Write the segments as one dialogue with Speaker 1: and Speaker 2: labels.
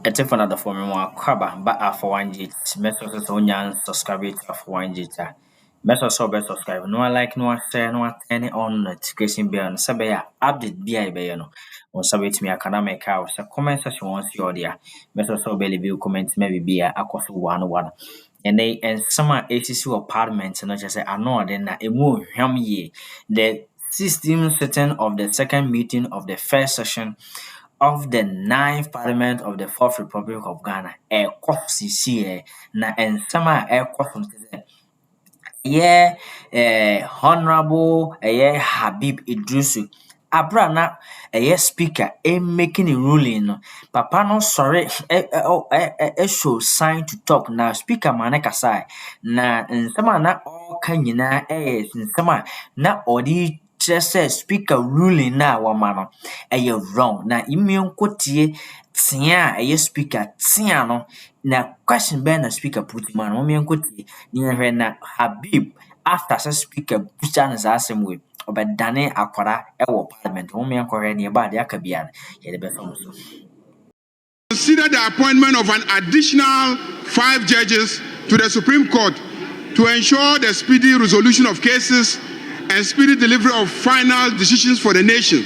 Speaker 1: It's a another for me more crabber, but Alpha OneTV. Message so nyan subscribe to Alpha OneTV. Message so best subscribe. No like, no share, no turn on notification bell. Sabe update bi no. On sabe me akana make out. So comment section once you there. Message so belly view comment maybe be a akwaso one. And some ACC or Parliament no just say I know then na emu hwam ye. The 16th sitting of the second meeting of the first session of the 9th Parliament of the 4th Republic of Ghana, CC, na ensama Honorable Habib Iddrisu. Abra na speaker making a ruling no. Papa no sorry show sign to talk na speaker man kasa na nsama na ka nyina nsama na odi kyerɛ speaker ruling na wama no wrong na imion kotie tia speaker tia no na question bɛn na speaker put man no imion kotie ni na Habib after such speaker bucha na saa asɛm we obɛdane akwara ɛwɔ parliament imion kɔhwɛ ne ba de aka bia yɛde bɛfa so.
Speaker 2: Consider the appointment of an additional 5 judges to the Supreme Court to ensure the speedy resolution of cases and speedy delivery of final decisions for the nation.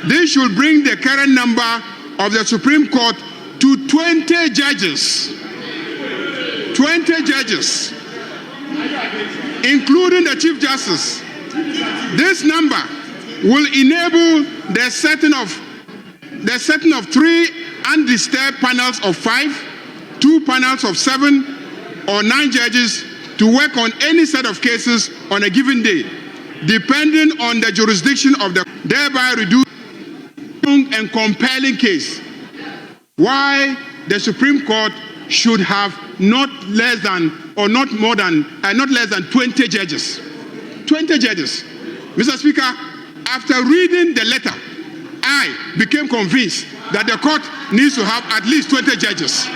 Speaker 2: This should bring the current number of the Supreme Court to 20 judges. 20 judges, including the Chief Justice. This number will enable the setting of 3 undisturbed panels of 5, 2 panels of 7 or 9 judges to work on any set of cases on a given day, depending on the jurisdiction of the, thereby reducing and compelling case. Why the Supreme Court should have not less than 20 judges. 20 judges. Mr. Speaker, after reading the letter, I became convinced that the court needs to have at least 20 judges.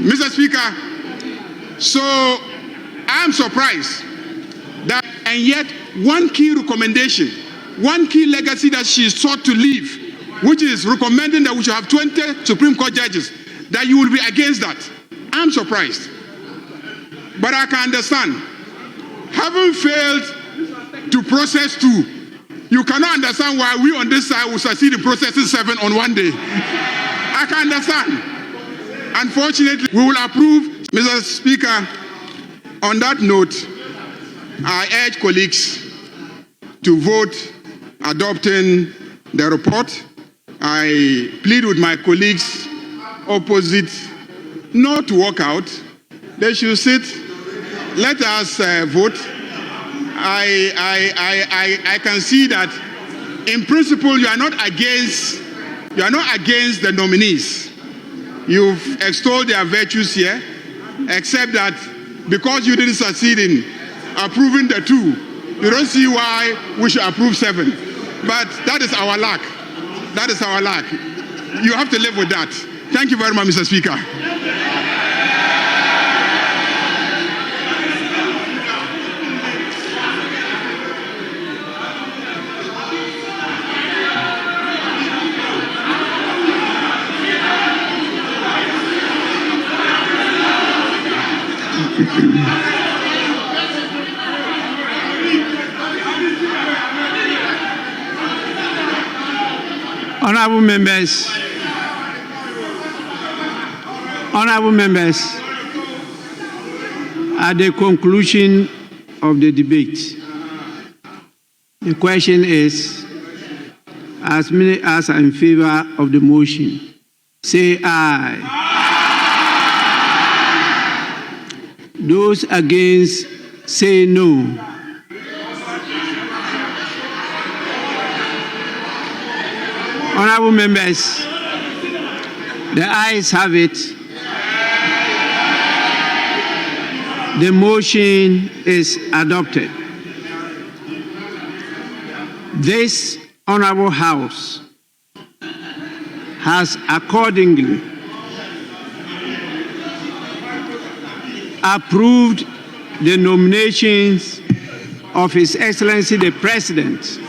Speaker 2: Mr. Speaker, so I'm surprised that, and yet one key recommendation, one key legacy that she sought to leave, which is recommending that we should have 20 Supreme Court judges, that you will be against that. I'm surprised. But I can understand. Having failed to process 2, you cannot understand why we on this side will succeed in processing 7 on one day. I can understand. Unfortunately, we will approve. Mr. Speaker, on that note, I urge colleagues to vote adopting the report. I plead with my colleagues opposite not to walk out. They should sit. Let us vote. I can see that in principle you are not against the nominees. You've extolled their virtues here, except that because you didn't succeed in approving the 2, you don't see why we should approve 7. But that is our luck. That is our luck. You have to live with that. Thank you very much, Mr. Speaker.
Speaker 3: Honorable members, at the conclusion of the debate, the question is, as many as are in favor of the motion, say aye. Those against, say no. Honorable members, the ayes have it. The motion is adopted. This Honorable House has accordingly approved the nominations of His Excellency the President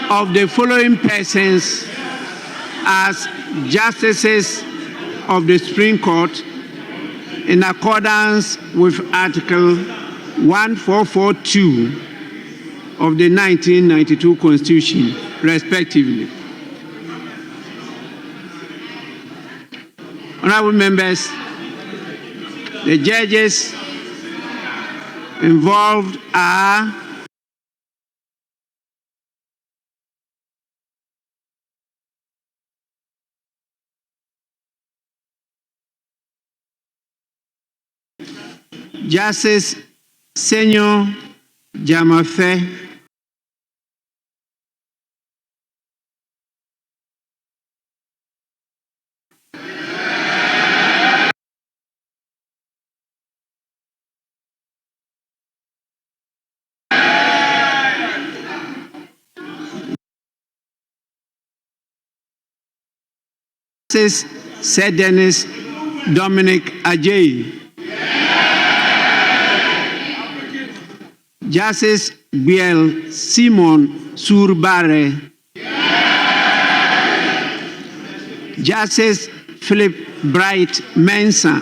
Speaker 3: of the following persons as Justices of the Supreme Court in accordance with Article 1442 of the 1992 Constitution, respectively. Honorable members, the judges involved are Justice Senyor Jamafe, Justice Sir Dennis Dominic Ajay, Justice Biel Simon Surbare, Justice Philip Bright Mensah,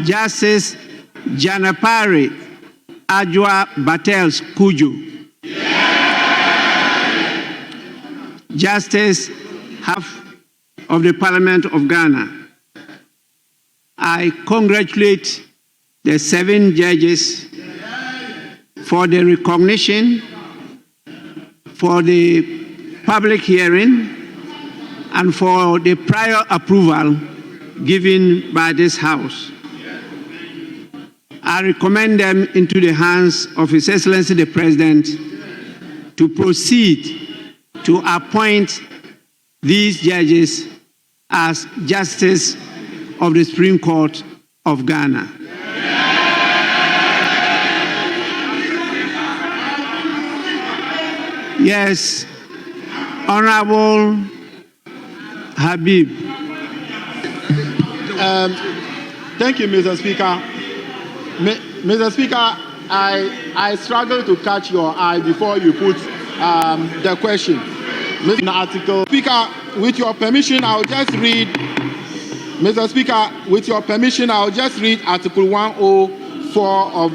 Speaker 3: Justice Janapari Ajwa Batels Kuju, Justice Half of the Parliament of Ghana. I congratulate the 7 judges for the recognition, for the public hearing, and for the prior approval given by this House. I recommend them into the hands of His Excellency the President to proceed to appoint these judges as Justice of the Supreme Court of Ghana. Yes, Honorable Habib.
Speaker 4: Thank you, Mr. Speaker. Mr. Speaker, I struggle to catch your eye before you put the question. Mr. Article. Speaker, with your permission, I'll just read. Mr. Speaker, with your permission, I'll just read Article 104 of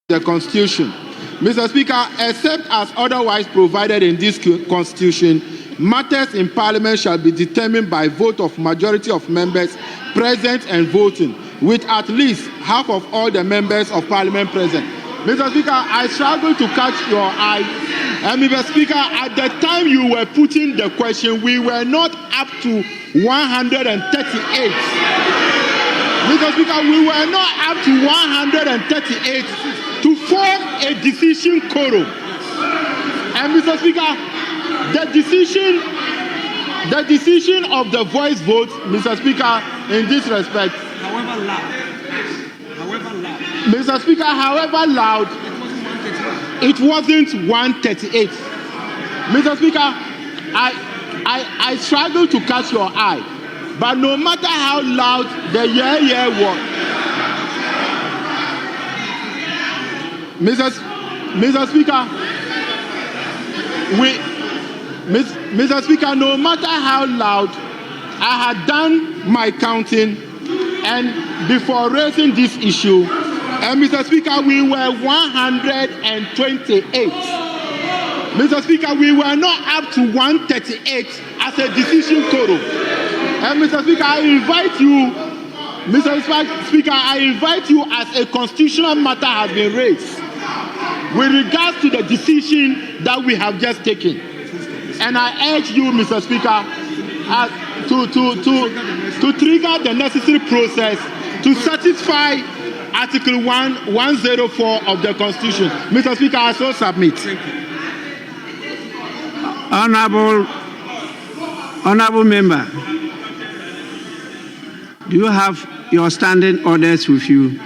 Speaker 4: the Constitution. Mr. Speaker, except as otherwise provided in this Constitution, matters in Parliament shall be determined by vote of majority of members present and voting, with at least half of all the members of Parliament present. Mr. Speaker, I struggle to catch your eye. And Mr. Speaker, at the time you were putting the question, we were not up to 138. Mr. Speaker, we were not up to 138 to form a decision quorum. And Mr. Speaker, the decision of the voice vote, Mr. Speaker, in this respect.
Speaker 5: However loud.
Speaker 4: Mr. Speaker, however loud, it wasn't 138. Mr. Speaker, I struggle to catch your eye. But no matter how loud the yeah was, Mr. Speaker, Mr. Speaker, no matter how loud, I had done my counting, and before raising this issue, and Mr. Speaker, we were 128. Mr. Speaker, we were not up to 138 as a decision quorum. And Mr. Speaker, I invite you, Mr. Speaker, I invite you as a constitutional matter has been raised with regards to the decision that we have just taken. And I urge you, Mr. Speaker, to trigger the necessary process to satisfy Article 104 of the Constitution. Mr. Speaker, I so submit.
Speaker 3: Honorable member, do you have your standing orders with you?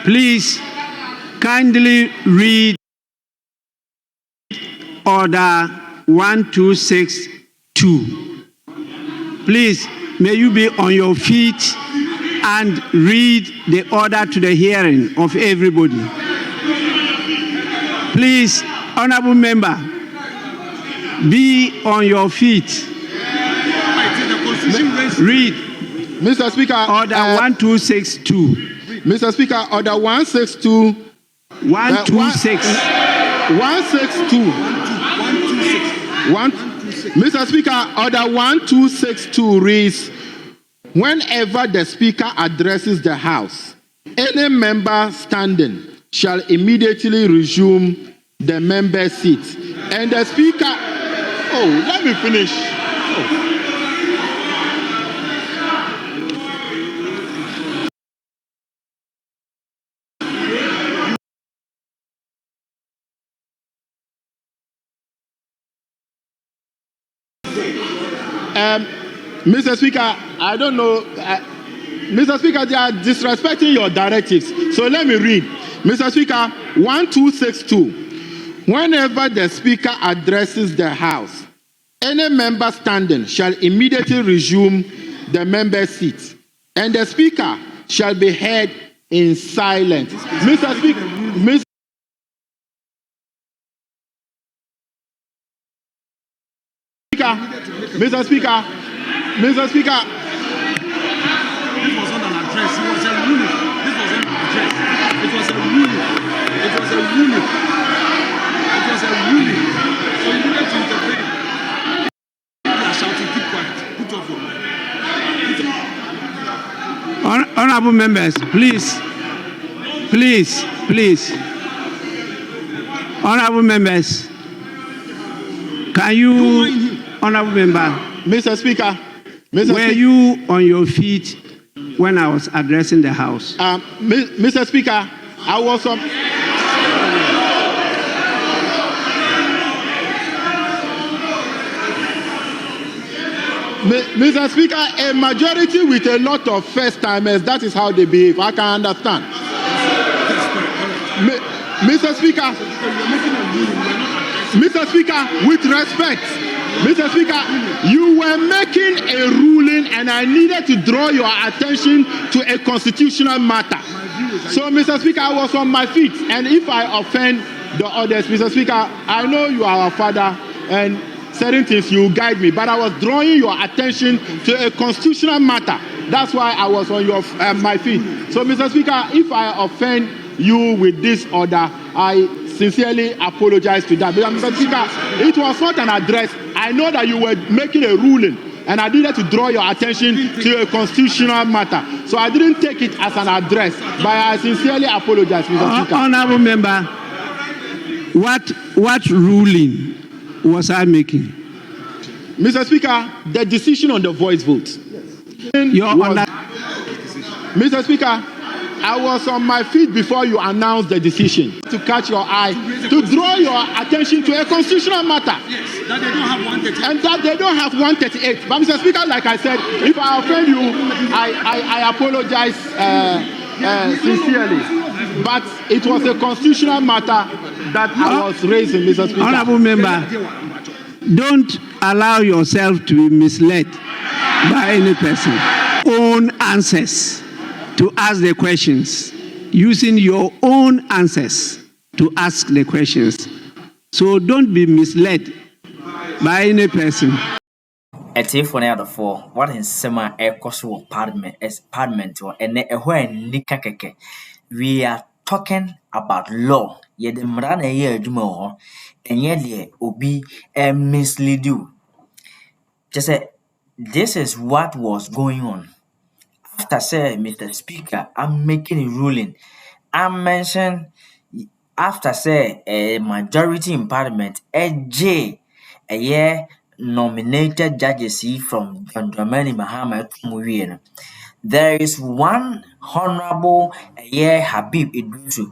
Speaker 3: Please kindly read Order 1262. Please, may you be on your feet and read the order to the hearing of everybody. Please, honorable member, be on your feet. Read.
Speaker 4: Mr. Speaker,
Speaker 3: Order 1262.
Speaker 4: Mr. Speaker, Order 162.
Speaker 3: 126.
Speaker 4: 162. Mr. Speaker, Order 1262 reads, whenever the Speaker addresses the House, any member standing shall immediately resume the member's seat. And the Speaker... Oh, let me finish. Mr. Speaker, I don't know. Mr. Speaker, they are disrespecting your directives. So let me read. Mr. Speaker, 1262. Whenever the Speaker addresses the House, any member standing shall immediately resume the member's seat, and the Speaker shall be heard in silence. Mr. Speaker, Mr. Speaker, Mr. Speaker.
Speaker 5: This was not an address. It was a ruling. This was not an address. It was a ruling. It was a ruling. It was a ruling. So you needed to interpret. You are shouting, keep quiet. Put off your mind.
Speaker 3: Honorable members, please. Honorable members, can you... Honorable member,
Speaker 4: Mr. Speaker,
Speaker 3: were you on your feet when I was addressing the House?
Speaker 4: Mr. Speaker, I was on. Mr. Speaker, a majority with a lot of first-timers, that is how they behave. I can understand. Mr. Speaker, with respect. Mr. Speaker, you were making a ruling and I needed to draw your attention to a constitutional matter. So, Mr. Speaker, I was on my feet. And if I offend the others, Mr. Speaker, I know you are our father and certain things you guide me. But I was drawing your attention to a constitutional matter. That's why I was on my feet. So, Mr. Speaker, if I offend you with this order, I sincerely apologize to that. But Mr. Speaker, it was not an address. I know that you were making a ruling, and I needed to draw your attention to a constitutional matter. So I didn't take it as an address, but I sincerely apologize, Mr. Speaker.
Speaker 3: Honorable member, what ruling was I making?
Speaker 4: Mr. Speaker, the decision on the voice vote. Mr. Speaker, I was on my feet before you announced the decision to catch your eye, to draw your attention to a constitutional matter.
Speaker 5: Yes, that they don't have 138.
Speaker 4: And that they don't have 138. But Mr. Speaker, like I said, if I offend you, I apologize sincerely. But it was a constitutional matter that I was raising, Mr. Speaker.
Speaker 3: Honorable member, don't allow yourself to be misled by any person. Own answers to ask the questions, using your own answers to ask the questions. So don't be misled by any person.
Speaker 1: Ɛtiefo na yadɔfoɔ wɔde nsɛm a ɛkɔ so wɔ parliament wɔ ɛnɛ ɛhɔ a nika kɛkɛ. We are talking about law. Yɛde mmara na ɛyɛ adwuma wɔ hɔ. Ɛnyɛ deɛ obi mislead you. Just say this is what was going on. After say, Mr. Speaker, I'm making a ruling. I mentioned after say a majority in Parliament, a year nominated judges from Dramani Mahama Tumuyen. There is one honorable Habib Iddrisu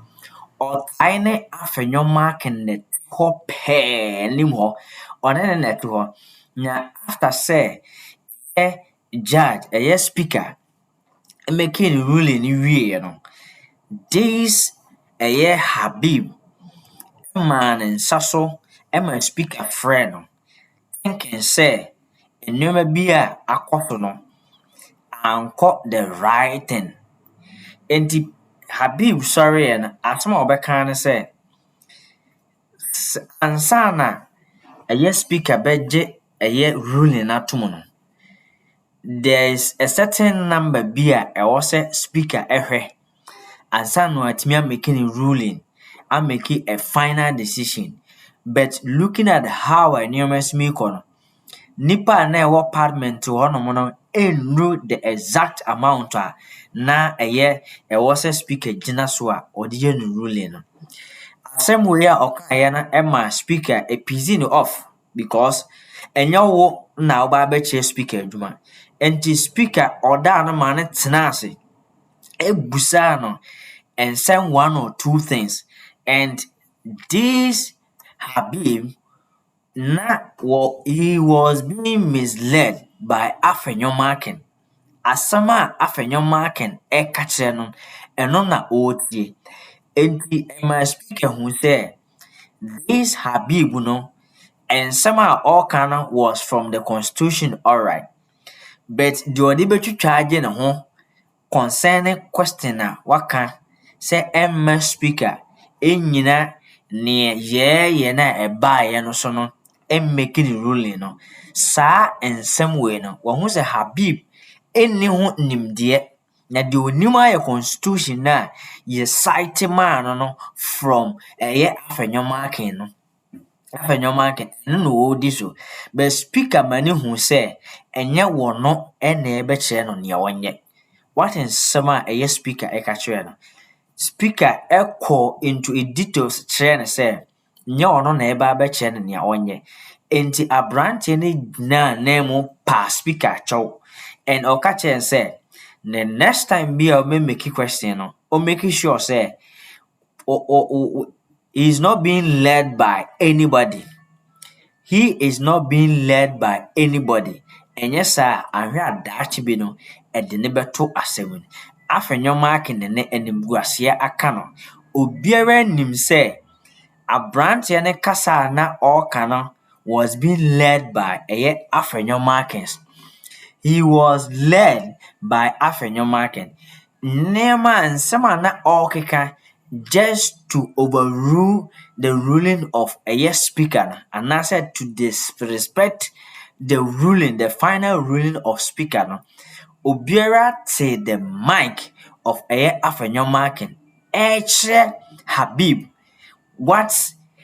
Speaker 1: or tiny afenyoma can hope anymore on any network. Now after say a judge, a speaker. Making a ruling you know. This Habib man and Sasso, my speaker friend. thinking say nneɛma bi a akɔ so no ankɔ the right thing. Enti Habib sɔreeɛ no, asɛm a ɔbɛka ne sɛ ansa na speaker bɛgye ruling no ato mu no, there is a certain number bi a ɛwɔ sɛ speaker ɛhwɛ ansa na watumi amake ne ruling, amake a final decision. But looking at how nneɛma si kɔ no, nipa a na ɛwɔ parliament hɔnom no ɛnnuru the exact amount a na ɛwɔ sɛ speaker gyina so a ɔde yɛ no ruling no. Asɛm wei a ɔkaeɛ no ɛma speaker ɛpisi no off because ɛnyɛ wo na woba abɛkyerɛ speaker adwuma. Enti speaker ɔdaa no ma no tena ase ɛbusaa no nsɛm one or two things. And this Habib he was being misled by Afenyomakin. Asɛm a Afenyomakin ɛka kyerɛ no ɛno na ɔretie. Enti ɛma speaker hu sɛ this Habib no nsɛm a ɔreka no was from the constitution, alright, but deɛ ɔde bɛtwitwa agye ne ho concerning question a waka sɛ ɛmma speaker ɛnnyina neɛ yɛɛyɛ na ɛbaeɛ no so no ɛmmake ne ruling no. Saa nsɛm wei no wɔhu sɛ Habib ɛnni ho nimdeɛ, na deɛ onim ayɛ constitution no a yɛcite maa no from Afenyomakin no. Afenyomakin ɛno na ɔredi so. But speaker ma ne hu sɛ ɛnyɛ wɔ no ɛna ɛbɛkyerɛ no nea wɔnyɛ. What nsɛm a speaker ɛka kyerɛ no? Speaker ɛkɔ into a details kyerɛ no sɛ nyɛ ɔno na ɛba abɛkyerɛ no nea ɔnyɛ. Enti aberanteɛ no gyinaa nan mu pa speaker kyɛw, and ɔka kyerɛ sɛ the next time bi a ɔbɛmake question no, ɔmake sure sɛ he is not being led by anybody. He is not being led by anybody. Ɛnyɛ saa ahwɛ adaakye bi no ɛde ne bɛto asɛm mu. Afenyomakin ne animguaseɛ aka no. Obiara nim sɛ aberanteɛ ne kasa na ɔreka no was being led by Afenyomakin. He was led by Afenyomakin. Nneɛma nsɛm a na ɔrekeka just to overrule the ruling of speaker no, anaasɛ to disrespect the ruling, the final ruling of speaker no. Obiara te the mic of Afenyomakin ɛkyerɛ Habib what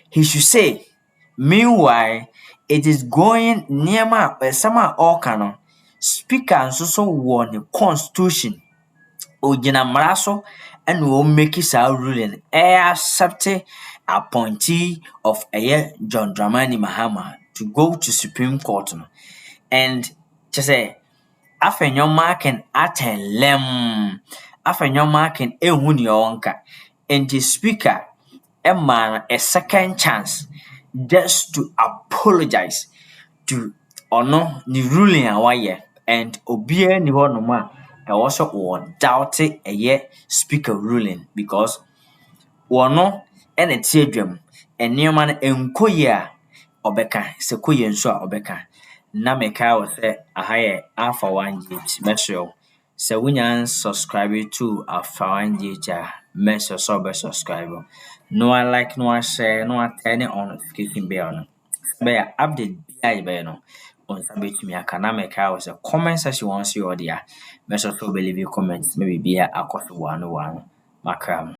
Speaker 1: he should say. Meanwhile, it is going nneɛma a ɛsɛm a ɔreka no, speaker nso so wɔ ne constitution. Ogyina mmara so ɛna ɔmmake saa ruling accept appointee of John Dramani Mahama to go to Supreme Court no. And kyerɛ sɛ Afenyomakin atɛlɛm. Afenyomakin ɛhu nea ɔnka. Enti speaker ɛma no a second chance just to apologize to ɔno ne ruling a wayɛ. And obiara ni hɔnom a ɛwɔ sɛ ɔdoubt speaker ruling because wɔno ɛna te adwam. Nneɛma no ɛnkɔ yie a ɔbɛka, sɛ kɔ yie nso a ɔbɛka. Na mekae wɔ sɛ aha yɛ Alpha OneTV. Mɛsrɛ wo sɛ wonya subscribe to Alpha OneTV a mɛsrɛ sɛ ɔbɛsubscribe. Na like, na share, na turn on notification bell no. Bɛyɛ update bi a yɛbɛyɛ no ɔnsa bɛtumi aka. Na mekae wɔ sɛ comment section wɔn so yɛ ɔde a mɛsrɛ sɛ wobɛleave comment na biribiara akɔ so wano. Makram.